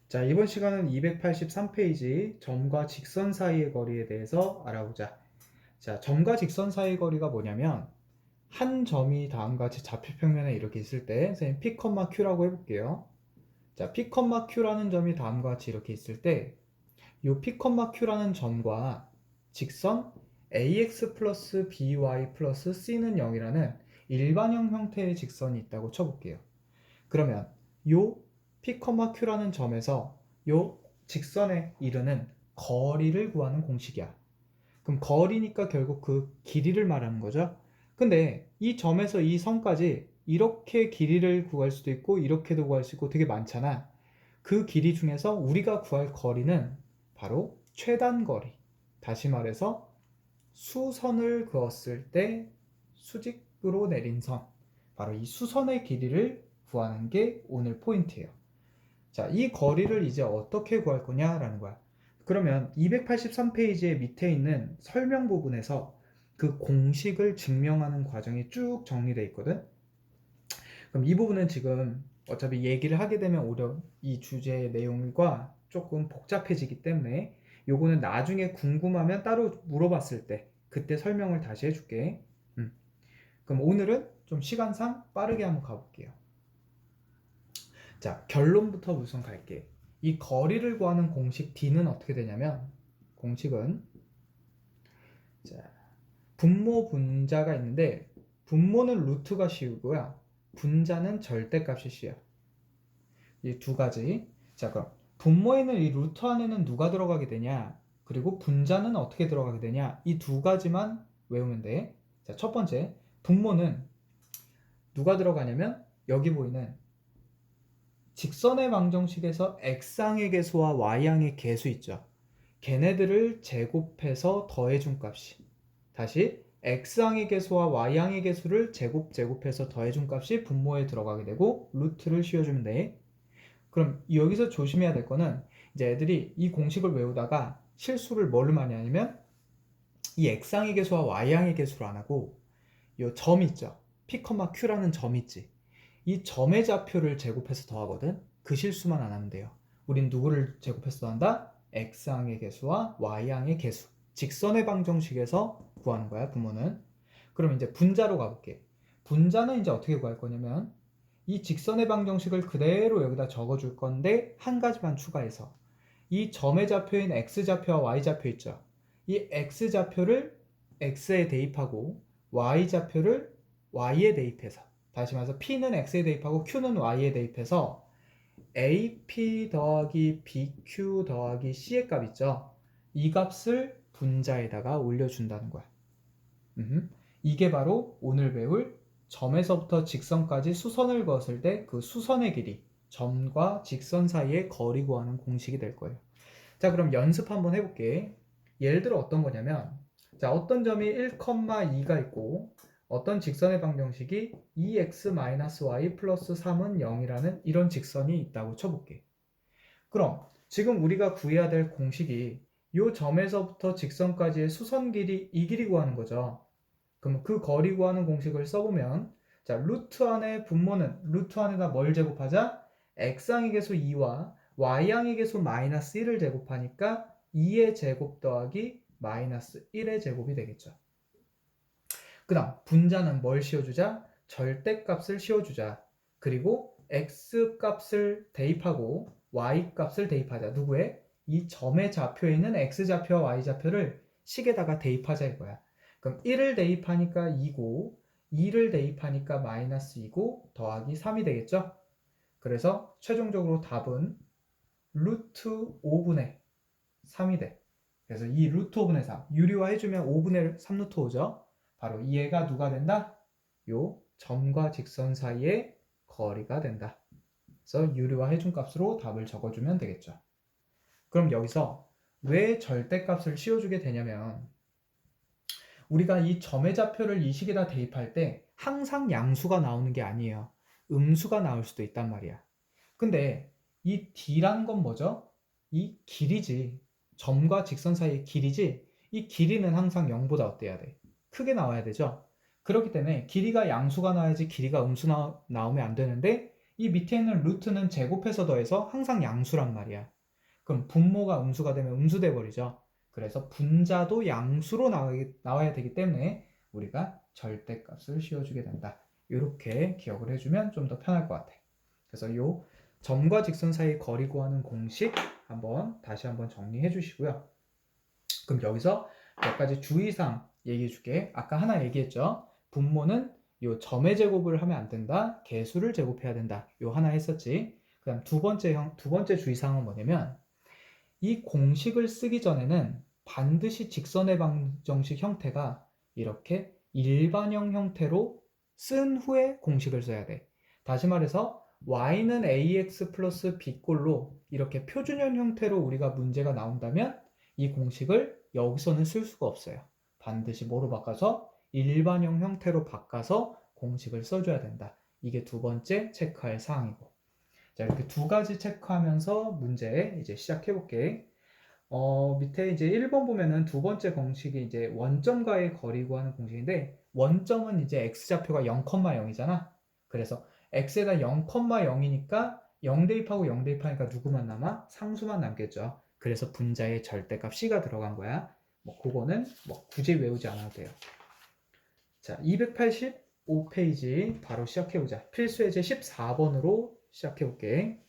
자, 이번 시간은 283페이지 점과 직선 사이의 거리에 대해서 알아보자. 자, 점과 직선 사이의 거리가 뭐냐면 한 점이 다음과 같이 좌표평면에 이렇게 있을 때 선생님 P, Q라고 해볼게요. 자, P, Q라는 점이 다음과 같이 이렇게 있을 때 이 P, Q라는 점과 직선 AX 플러스 BY 플러스 C는 0이라는 일반형 형태의 직선이 있다고 쳐볼게요. 그러면 요 P, Q라는 점에서 요 직선에 이르는 거리를 구하는 공식이야. 그럼 거리니까 결국 그 길이를 말하는 거죠. 근데 이 점에서 이 선까지 이렇게 길이를 구할 수도 있고 이렇게도 구할 수 있고 되게 많잖아. 그 길이 중에서 우리가 구할 거리는 바로 최단 거리. 다시 말해서 수선을 그었을 때 수직으로 내린 선. 바로 이 수선의 길이를 구하는 게 오늘 포인트예요. 자, 이 거리를 이제 어떻게 구할 거냐라는 거야. 그러면 283페이지의 밑에 있는 설명 부분에서 그 공식을 증명하는 과정이 쭉 정리되어 있거든. 그럼 이 부분은 지금 어차피 얘기를 하게 되면 오히려 이 주제의 내용과 조금 복잡해지기 때문에 요거는 나중에 궁금하면 따로 물어봤을 때 그때 설명을 다시 해줄게. 그럼 오늘은 좀 시간상 빠르게 한번 가볼게요. 자, 결론부터 우선 갈게. 이 거리를 구하는 공식 D는 어떻게 되냐면 공식은 자, 분모 분자가 있는데 분모는 루트가 씌우고요. 분자는 절대값이 씌워. 이 두 가지. 자, 그럼 분모에는 이 루트 안에는 누가 들어가게 되냐? 그리고 분자는 어떻게 들어가게 되냐? 이 두 가지만 외우면 돼. 자, 첫 번째, 분모는 누가 들어가냐면 여기 보이는 직선의 방정식에서 x항의 개수와 y항의 개수 있죠. 걔네들을 제곱해서 더해준 값이 다시 x항의 개수와 y항의 개수를 제곱해서 더해준 값이 분모에 들어가게 되고 루트를 씌워주면 돼. 그럼 여기서 조심해야 될 거는 이제 애들이 이 공식을 외우다가 실수를 뭘로 많이 하냐면 이 x항의 개수와 y항의 개수를 안 하고 이 점 있죠. P, Q라는 점 있지. 이 점의 좌표를 제곱해서 더하거든. 그 실수만 안 하면 돼요. 우린 누구를 제곱해서 더한다? x항의 개수와 y항의 개수. 직선의 방정식에서 구하는 거야, 분모는. 그럼 이제 분자로 가볼게. 분자는 이제 어떻게 구할 거냐면 이 직선의 방정식을 그대로 여기다 적어줄 건데 한 가지만 추가해서 이 점의 좌표인 x좌표와 y좌표 있죠. 이 x좌표를 x에 대입하고 y좌표를 y에 대입해서 다시 말해서 p는 x에 대입하고 q는 y에 대입해서 ap 더하기 bq 더하기 c의 값 있죠. 이 값을 분자에다가 올려준다는 거야. 이게 바로 오늘 배울 점에서부터 직선까지 수선을 그었을 때 그 수선의 길이, 점과 직선 사이의 거리 구하는 공식이 될 거예요. 자, 그럼 연습 한번 해볼게. 예를 들어 어떤 거냐면 자, 어떤 점이 1,2가 있고 어떤 직선의 방정식이 2x-y 플러스 3은 0이라는 이런 직선이 있다고 쳐볼게. 그럼 지금 우리가 구해야 될 공식이 이 점에서부터 직선까지의 수선 길이 이 길이 구하는 거죠. 그럼 그 거리 구하는 공식을 써보면 자, 루트 안에 분모는 루트 안에다 뭘 제곱하자? x항의 개수 2와 y항의 개수 마이너스 1을 제곱하니까 2의 제곱 더하기 마이너스 1의 제곱이 되겠죠. 그 다음 분자는 뭘 씌워주자? 절대값을 씌워주자. 그리고 x값을 대입하고 y값을 대입하자. 누구에? 이 점의 좌표에 있는 x좌표와 y좌표를 식에다가 대입하자 이거야. 그럼 1을 대입하니까 2고 2를 대입하니까 마이너스 2고 더하기 3이 되겠죠? 그래서 최종적으로 답은 루트 5분의 3이 돼. 그래서 이 루트 5분의 3 유리화해주면 5분의 3 루트 5죠. 바로 이 애가 누가 된다? 요 점과 직선 사이의 거리가 된다. 그래서 유리화해준 값으로 답을 적어주면 되겠죠. 그럼 여기서 왜 절대값을 씌워주게 되냐면 우리가 이 점의 좌표를 이 식에다 대입할 때 항상 양수가 나오는 게 아니에요. 음수가 나올 수도 있단 말이야. 근데 이 D란 건 뭐죠? 이 길이지. 점과 직선 사이의 길이지. 이 길이는 항상 0보다 어때야 돼? 크게 나와야 되죠? 그렇기 때문에 길이가 양수가 나와야지 길이가 음수 나오면 안 되는데 이 밑에 있는 루트는 제곱해서 더해서 항상 양수란 말이야. 그럼 분모가 음수가 되면 음수 돼버리죠. 그래서 분자도 양수로 나와야 되기 때문에 우리가 절대값을 씌워주게 된다. 이렇게 기억을 해주면 좀 더 편할 것 같아. 그래서 요 점과 직선 사이 거리 구하는 공식 다시 한번 정리해 주시고요. 그럼 여기서 몇 가지 주의사항 얘기해 줄게. 아까 하나 얘기했죠. 분모는 요 점의 제곱을 하면 안 된다. 개수를 제곱해야 된다. 요 하나 했었지. 그다음 두 번째 주의사항은 뭐냐면 이 공식을 쓰기 전에는 반드시 직선의 방정식 형태가 이렇게 일반형 형태로 쓴 후에 공식을 써야 돼. 다시 말해서 y는 ax 플러스 b꼴로 이렇게 표준형 형태로 우리가 문제가 나온다면 이 공식을 여기서는 쓸 수가 없어요. 반드시 뭐로 바꿔서 일반형 형태로 바꿔서 공식을 써줘야 된다. 이게 두 번째 체크할 사항이고. 자, 이렇게 두 가지 체크하면서 문제 이제 시작해 볼게. 밑에 이제 1번 보면은 두 번째 공식이 이제 원점과의 거리 구하는 공식인데, 원점은 이제 x좌표가 0,0이잖아. 그래서 x에다 0,0이니까 0 대입하고 0 대입하니까 누구만 남아? 상수만 남겠죠. 그래서 분자의 절대값 c가 들어간 거야. 뭐 그거는 뭐 굳이 외우지 않아도 돼요. 자, 285페이지 바로 시작해 보자. 필수 예제 14번으로 시작해 볼게.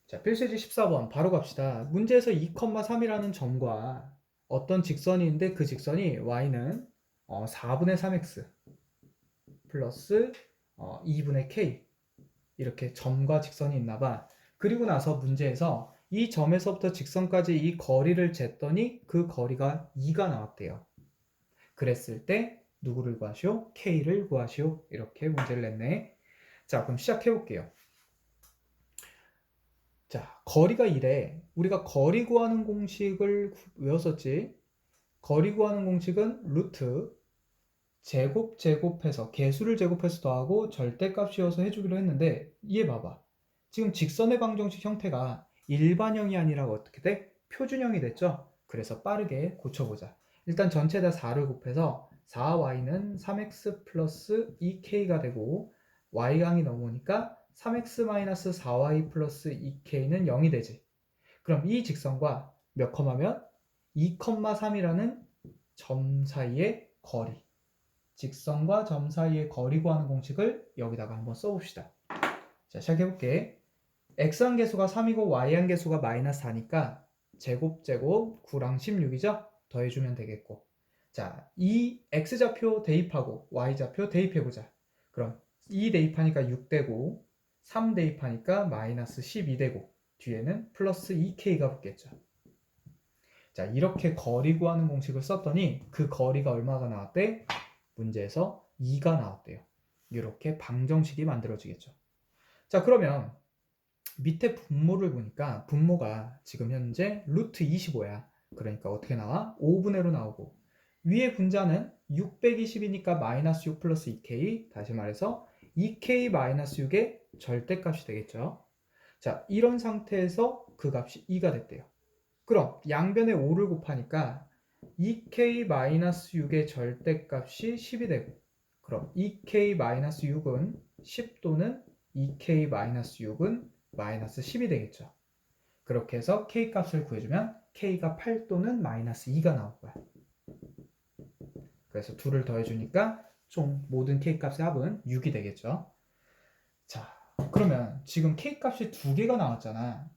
자, 필수지 14번 바로 갑시다. 문제에서 2,3이라는 점과 어떤 직선이 있는데 그 직선이 y는 4분의 3x 플러스 2분의 k 이렇게 점과 직선이 있나 봐. 그리고 나서 문제에서 이 점에서부터 직선까지 이 거리를 쟀더니 그 거리가 2가 나왔대요. 그랬을 때 누구를 구하시오? k를 구하시오. 이렇게 문제를 냈네. 자, 그럼 시작해 볼게요. 자, 거리가 이래. 우리가 거리 구하는 공식을 외웠었지. 거리 구하는 공식은 루트 제곱해서 개수를 제곱해서 더하고 절대값 씌워서 해주기로 했는데, 이해 봐봐. 지금 직선의 방정식 형태가 일반형이 아니라 어떻게 돼? 표준형이 됐죠? 그래서 빠르게 고쳐보자. 일단 전체에다 4를 곱해서 4y는 3x 플러스 2k가 되고 y강이 넘어오니까 3x-4y 플러스 2k는 0이 되지. 그럼 이 직선과 몇 컴마면 2,3이라는 점 사이의 거리, 직선과 점 사이의 거리 구하는 공식을 여기다가 한번 써봅시다. 자, 시작해볼게. x한 개수가 3이고 y한 개수가 마이너스 4니까 제곱 9랑 16이죠? 더해주면 되겠고. 자, 이 x좌표 대입하고 y좌표 대입해보자. 그럼 2 대입하니까 6 되고 3 대입하니까 마이너스 12 되고 뒤에는 플러스 2k가 붙겠죠. 자, 이렇게 거리 구하는 공식을 썼더니 그 거리가 얼마가 나왔대? 문제에서 2가 나왔대요. 이렇게 방정식이 만들어지겠죠. 자, 그러면 밑에 분모를 보니까 분모가 지금 현재 루트 25야. 그러니까 어떻게 나와? 5분의 1로 나오고 위에 분자는 620이니까 마이너스 6 플러스 2k, 다시 말해서 2k 마이너스 6의 절대값이 되겠죠. 자, 이런 상태에서 그 값이 2가 됐대요. 그럼 양변에 5를 곱하니까 2k 마이너스 6의 절대값이 10이 되고, 그럼 2k 마이너스 6은 10 또는 2k 마이너스 6은 마이너스 10이 되겠죠. 그렇게 해서 k 값을 구해주면 k가 8 또는 마이너스 2가 나올 거야. 그래서 2를 더해주니까 총 모든 k 값의 합은 6이 되겠죠. 자, 그러면 지금 k 값이 2개가 나왔잖아.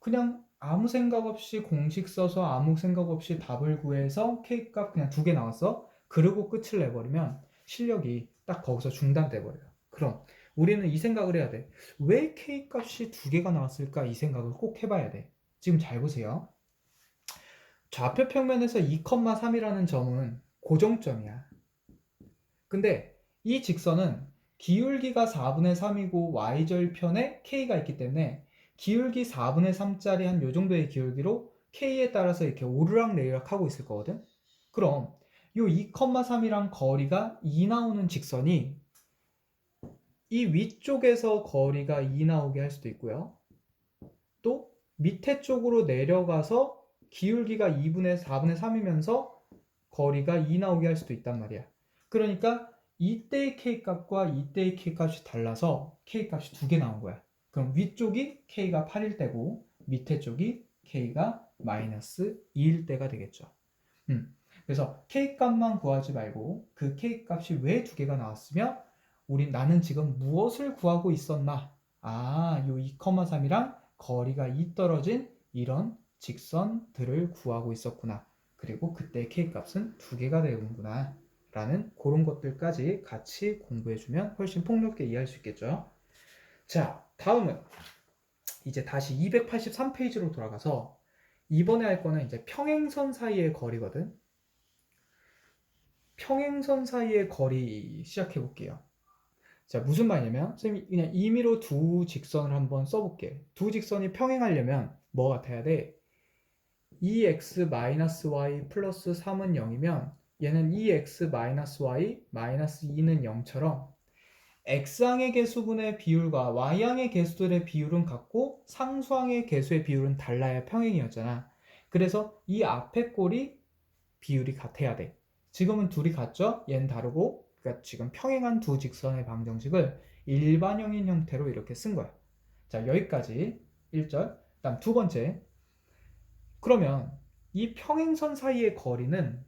그냥 아무 생각 없이 공식 써서 아무 생각 없이 답을 구해서 k 값 그냥 2개 나왔어. 그러고 끝을 내버리면 실력이 딱 거기서 중단돼 버려요. 그럼 우리는 이 생각을 해야 돼. 왜 k 값이 2개가 나왔을까? 이 생각을 꼭 해봐야 돼. 지금 잘 보세요. 좌표 평면에서 2,3이라는 점은 고정점이야. 근데 이 직선은 기울기가 4분의 3이고 y절편에 k가 있기 때문에 기울기 4분의 3짜리 한 요 정도의 기울기로 k에 따라서 이렇게 오르락내리락 하고 있을 거거든. 그럼 요 2,3이랑 거리가 2 나오는 직선이 이 위쪽에서 거리가 2 나오게 할 수도 있고요. 또 밑에 쪽으로 내려가서 기울기가 2분의 4분의 3이면서 거리가 2 나오게 할 수도 있단 말이야. 그러니까 이때의 K값과 이때의 K값이 달라서 K값이 두 개 나온 거야. 그럼 위쪽이 K가 8일 때고 밑에 쪽이 K가 마이너스 2일 때가 되겠죠. 그래서 K값만 구하지 말고 그 K값이 왜 두 개가 나왔으며 나는 지금 무엇을 구하고 있었나? 요 2,3이랑 거리가 2 떨어진 이런 직선들을 구하고 있었구나. 그리고 그때 K값은 두 개가 되는구나. 라는 그런 것들까지 같이 공부해주면 훨씬 폭넓게 이해할 수 있겠죠. 자, 다음은 이제 다시 283페이지로 돌아가서 이번에 할 거는 이제 평행선 사이의 거리거든. 평행선 사이의 거리 시작해 볼게요. 자, 무슨 말이냐면 선생님이 그냥 임의로 두 직선을 한번 써볼게. 두 직선이 평행하려면 뭐 같아야 돼? 2x-y 플러스 3은 0이면 얘는 2x-y 마이너스 2는 0처럼 x항의 개수분의 비율과 y항의 개수들의 비율은 같고 상수항의 개수의 비율은 달라야 평행이었잖아. 그래서 이 앞에 꼴이 비율이 같아야 돼. 지금은 둘이 같죠? 얘는 다르고, 그러니까 지금 평행한 두 직선의 방정식을 일반형인 형태로 이렇게 쓴 거야. 자, 여기까지 1절. 다음 두 번째. 그러면 이 평행선 사이의 거리는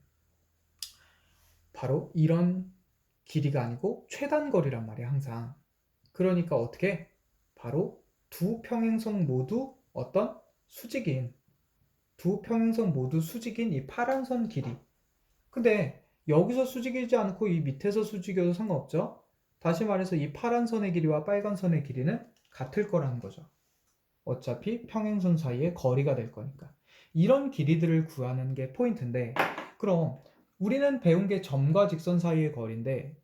바로 이런 길이가 아니고 최단거리란 말이야, 항상. 그러니까 어떻게? 바로 두 평행선 모두 어떤 수직인, 두 평행선 모두 수직인 이 파란 선 길이. 근데 여기서 수직이지 않고 이 밑에서 수직이어도 상관없죠? 다시 말해서 이 파란 선의 길이와 빨간 선의 길이는 같을 거라는 거죠. 어차피 평행선 사이의 거리가 될 거니까. 이런 길이들을 구하는 게 포인트인데, 그럼 우리는 배운 게 점과 직선 사이의 거리인데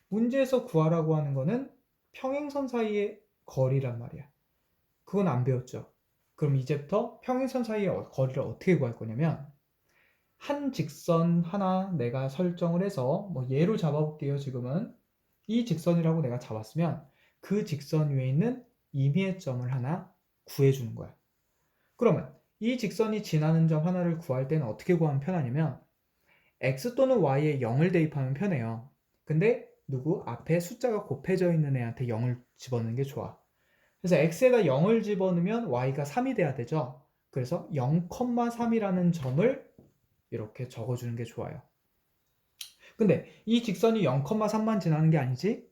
문제에서 구하라고 하는 거는 평행선 사이의 거리란 말이야. 그건 안 배웠죠. 그럼 이제부터 평행선 사이의 거리를 어떻게 구할 거냐면 한 직선 하나 내가 설정을 해서 뭐 예로 잡아볼게요. 지금은 이 직선이라고 내가 잡았으면 그 직선 위에 있는 임의의 점을 하나 구해주는 거야. 그러면 이 직선이 지나는 점 하나를 구할 때는 어떻게 구하면 편하냐면 x 또는 y에 0을 대입하면 편해요. 근데 누구 앞에 숫자가 곱해져 있는 애한테 0을 집어넣는 게 좋아. 그래서 x에다 0을 집어넣으면 y가 3이 돼야 되죠. 그래서 0,3이라는 점을 이렇게 적어주는 게 좋아요. 근데 이 직선이 0,3만 지나는 게 아니지?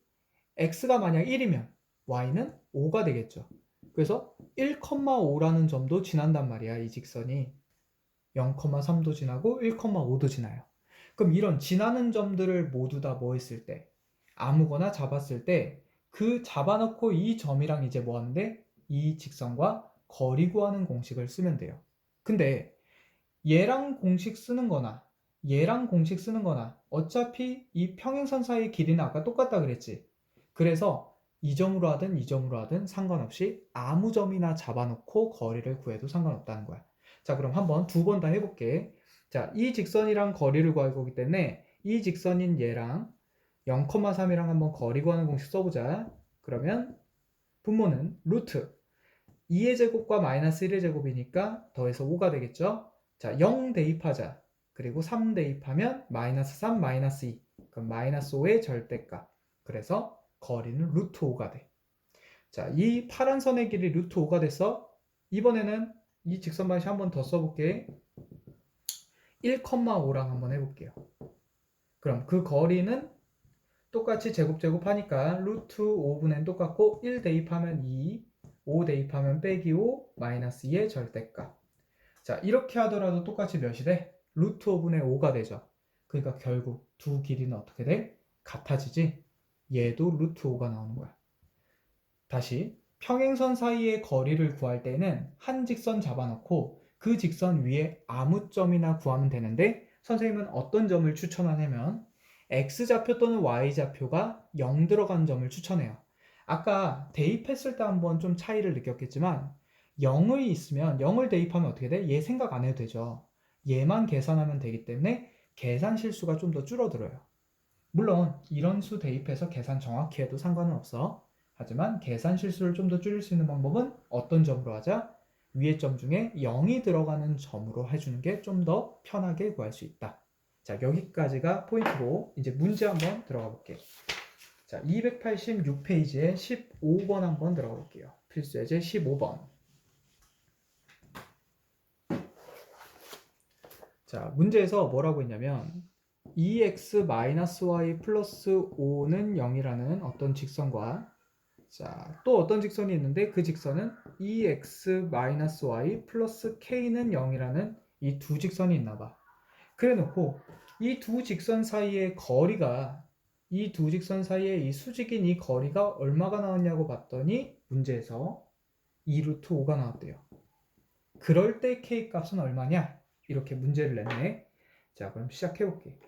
x가 만약 1이면 y는 5가 되겠죠. 그래서 1,5라는 점도 지난단 말이야. 이 직선이 0,3도 지나고 1,5도 지나요. 그럼 이런 지나는 점들을 모두 다 뭐 했을 때 아무거나 잡았을 때 그 잡아놓고 이 점이랑 이제 뭐 하는데 이 직선과 거리 구하는 공식을 쓰면 돼요. 근데 얘랑 공식 쓰는 거나 얘랑 공식 쓰는 거나 어차피 이 평행선 사이의 길이는 아까 똑같다 그랬지. 그래서 이 점으로 하든 이 점으로 하든 상관없이 아무 점이나 잡아놓고 거리를 구해도 상관없다는 거야. 자, 그럼 한번 두 번 다 해볼게. 자, 이 직선이랑 거리를 구할 거기 때문에 이 직선인 얘랑 0,3이랑 한번 거리 구하는 공식 써보자. 그러면 분모는 루트 2의 제곱과 마이너스 1의 제곱이니까 더해서 5가 되겠죠. 자, 0 대입하자. 그리고 3 대입하면 마이너스 3, 마이너스 2. 그럼 마이너스 5의 절대값. 그래서 거리는 루트 5가 돼. 자, 이 파란 선의 길이 루트 5가 돼서 이번에는 이 직선 방식 한번 더 써볼게. 1,5랑 한번 해볼게요. 그럼 그 거리는 똑같이 제곱 하니까 루트 5분의 n 똑같고 1 대입하면 2, 5 대입하면 빼기 5, 마이너스 2의 절대값. 자, 이렇게 하더라도 똑같이 몇이 돼? 루트 5분의 5가 되죠. 그러니까 결국 두 길이는 어떻게 돼? 같아지지? 얘도 루트 5가 나오는 거야. 다시 평행선 사이의 거리를 구할 때는 한 직선 잡아놓고 그 직선 위에 아무 점이나 구하면 되는데 선생님은 어떤 점을 추천하냐면 x좌표 또는 y좌표가 0 들어간 점을 추천해요. 아까 대입했을 때 한번 좀 차이를 느꼈겠지만 0이 있으면 0을 대입하면 어떻게 돼? 얘 생각 안 해도 되죠. 얘만 계산하면 되기 때문에 계산 실수가 좀 더 줄어들어요. 물론 이런 수 대입해서 계산 정확히 해도 상관은 없어. 하지만 계산 실수를 좀 더 줄일 수 있는 방법은 어떤 점으로 하자? 위의 점 중에 0이 들어가는 점으로 해주는 게 좀 더 편하게 구할 수 있다. 자, 여기까지가 포인트고 이제 문제 한번 들어가 볼게요. 자, 286페이지에 15번 한번 들어가 볼게요. 필수 예제 15번. 자, 문제에서 뭐라고 했냐면 2x-y 플러스 5는 0이라는 어떤 직선과 자, 또 어떤 직선이 있는데 그 직선은 2x-y 플러스 k는 0이라는 이 두 직선이 있나 봐. 그래 놓고 이 두 직선 사이의 거리가 이 두 직선 사이의 이 수직인 이 거리가 얼마가 나왔냐고 봤더니 문제에서 2루트 5가 나왔대요. 그럴 때 k 값은 얼마냐? 이렇게 문제를 냈네. 자, 그럼 시작해 볼게.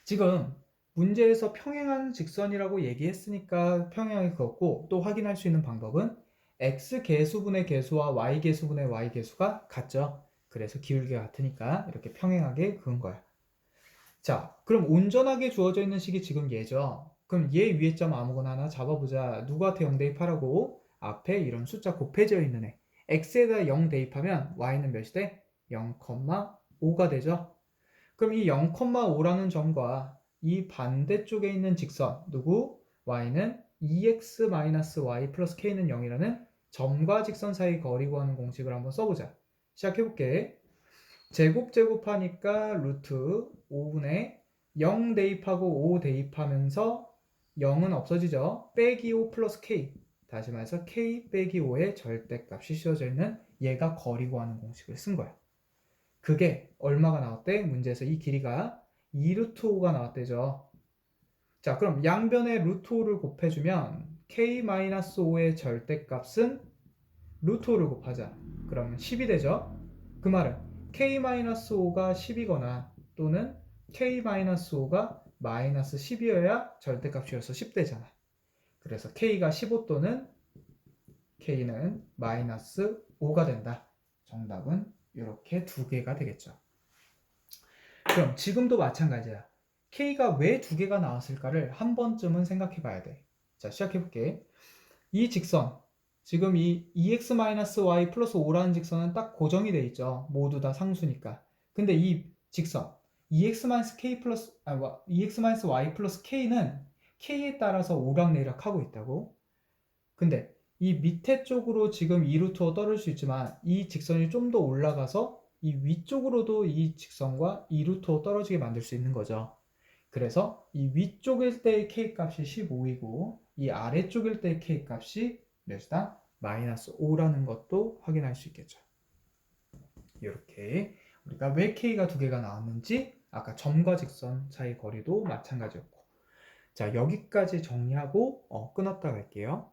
지금 문제에서 평행한 직선이라고 얘기했으니까 평행하게 그었고 또 확인할 수 있는 방법은 x 개수분의 개수와 y 개수분의 y 개수가 같죠. 그래서 기울기가 같으니까 이렇게 평행하게 그은 거야. 자, 그럼 온전하게 주어져 있는 식이 지금 얘죠. 그럼 얘 위에 점 아무거나 하나 잡아보자. 누구한테 0 대입하라고? 앞에 이런 숫자 곱해져 있는 애. x에다 0 대입하면 y는 몇이 돼? 0,5가 되죠. 그럼 이 0,5라는 점과 이 반대쪽에 있는 직선 누구? y는 2x-y 플러스 k는 0이라는 점과 직선 사이 거리 구하는 공식을 한번 써보자. 시작해볼게. 제곱하니까 루트 5분의 0 대입하고 5 대입하면서 0은 없어지죠. 빼기 5 플러스 k. 다시 말해서 k 빼기 5의 절대값이 씌워져 있는 얘가 거리 구하는 공식을 쓴 거야. 그게 얼마가 나왔대? 문제에서 이 길이가 2루트 5가 나왔대죠. 자, 그럼 양변에 루트 5를 곱해주면 k-5의 절대값은 루트 5를 곱하자. 그러면 10이 되죠. 그 말은 k-5가 10이거나 또는 k-5가 마이너스 10이어야 절대값이어서 10되잖아. 그래서 k가 15 또는 k는 마이너스 5가 된다. 정답은 이렇게 두 개가 되겠죠. 그럼 지금도 마찬가지야. k가 왜 두 개가 나왔을까를 한 번쯤은 생각해 봐야 돼. 자, 시작해 볼게. 이 직선, 지금 이 2x-y 플러스 5라는 직선은 딱 고정이 돼 있죠. 모두 다 상수니까. 근데 이 직선 2x-k 플러스 2x-y 플러스 k는 k에 따라서 오락내락 하고 있다고. 근데 이 밑에 쪽으로 지금 2루트로 떨어질 수 있지만 이 직선이 좀 더 올라가서 이 위쪽으로도 이 직선과 2루트로 떨어지게 만들 수 있는 거죠. 그래서 이 위쪽일 때의 k 값이 15이고 이 아래쪽일 때의 k 값이 몇이다? 마이너스 5라는 것도 확인할 수 있겠죠. 이렇게 우리가 왜 k가 두 개가 나왔는지 아까 점과 직선 사이 거리도 마찬가지였고 자 여기까지 정리하고 끊었다 갈게요.